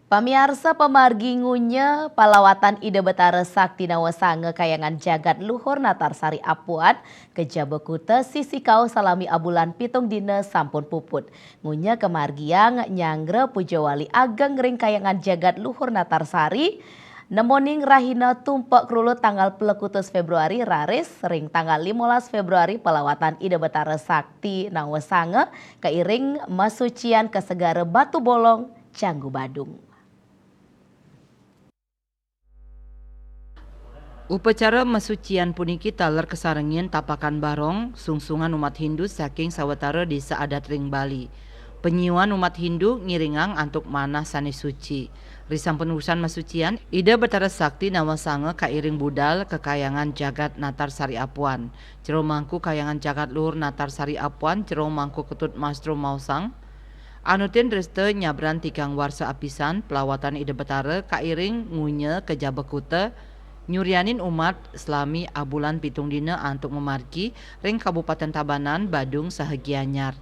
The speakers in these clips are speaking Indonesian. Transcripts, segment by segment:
Pamiarsa pamargi ngunya palawatan Ida Betara Sakti Nawasange kayangan jagat luhur Natarsari Apuan kejabekuta sisi kau salami abulan pitung dina sampun puput. Ngunya kemargiang nyangre pujawali ageng ring kayangan jagat luhur Natarsari nemoning rahina tumpak krulut tanggal pelekutus Februari raris ring tanggal 15 Februari pelawatan Ida Betara Sakti Nawasange keiring masucian ke segara Batu Bolong Canggu Badung. Upacara masucian puniki taler kesarengin tapakan barong sungsungan umat Hindu saking sawetara desa adat ring Bali. Penyiuan umat Hindu ngiringang antuk manah sanes suci. Risampun urusan masucian, Ida Betara Sakti Nawasange kairing budal kekayangan jagat Natarsari Apuan. Jero mangku kayangan jagat luhur Natarsari Apuan jero mangku ketut Mastro Mausang. Anutin reste nyabran tikang warsa apisan pelawatan Ida Betara kairing ngunye kejabekute nyurianin umat selami abulan pitung dina antuk memargi ring Kabupaten Tabanan Badung sahagianyar.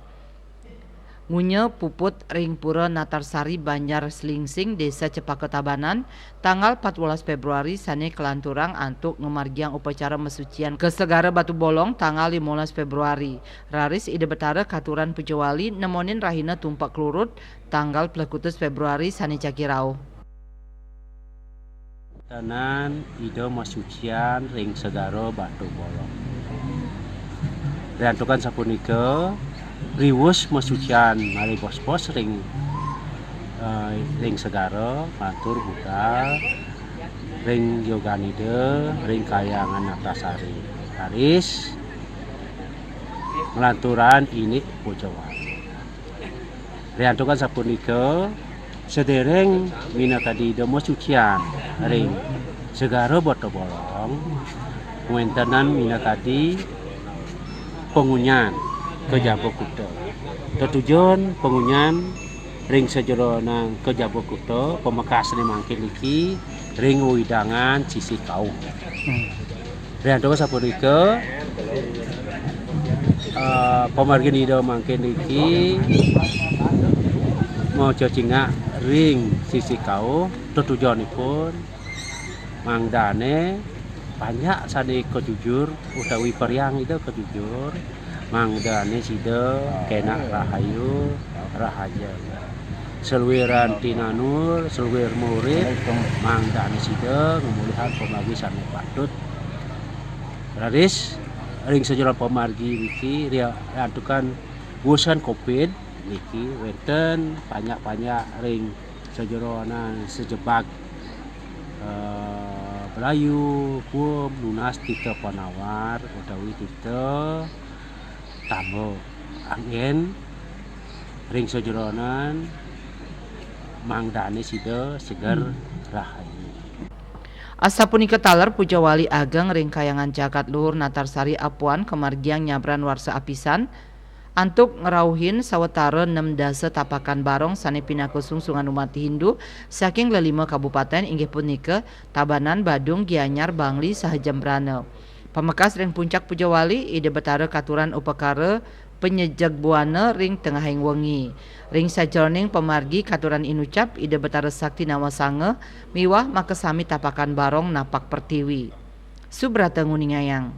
Ngunye puput ring pura Natarsari Banjar Slingsing desa Cepaka Tabanan tanggal 14 Februari sane kelanturang antuk ngemargiang upacara mesucian ke segara Batu Bolong tanggal 15 Februari. Raris Ida Betara katuran pujawali nemonin rahina tumpak klurut tanggal pelekutus Februari sane cakirau. Tenan Ida masucian ring segara Batu Bolong. Riantukan sapunika riwus masucian mari pos-pos ring segara matur budal ring yoganide ring kayangan Natarsari. Haris melanturan ini pujawali. Riantukan sapunika sedereng minakadi Ida masucian ring segara Batu Bolong wentenan minakadi pengunyan kejabekuta. Tujuan pengunyan ring sejero nang kejabekuta pemekas ni mangkin iki ring widangan sisi kau. Riantoka sapunika pemargin Ida mangkin iki mau cacingak ring sisi kau tujuanipun mangdane banyak sane kejujur utawi periang itu kejujur mangdane sida kena rahayu rahaja selwiran tinanur selwir murid mangdane sida ngemulihan pemargi sane patut raris ring sejero pemargi iki riantukan wusan Covid niki wenten banyak ring sejero nang sejebak Melayu kum lunas tika panawar utawi tika tamu angin ring sejeronan mangdane sida segar rahayu. Asa punika taler pujawali ageng ring kayangan jagat luhur Natarsari Apuan kemargiang nyabran warsa apisan antuk ngerauhin sawetara 6 dasa tapakan barong sane pinaku sungsungan umat Hindu saking lelima kabupaten inggih punika Tabanan, Badung, Gianyar, Bangli saha Jembrana. Pamekas ring puncak pujawali Ida Betara katuran upakara penyejagbuana ring tengahing wengi. Ring sajroning pemargi katuran inucap Ida Betara Sakti Nawasange miwah makesami tapakan barong napak pertiwi. Subrata Nguningayang.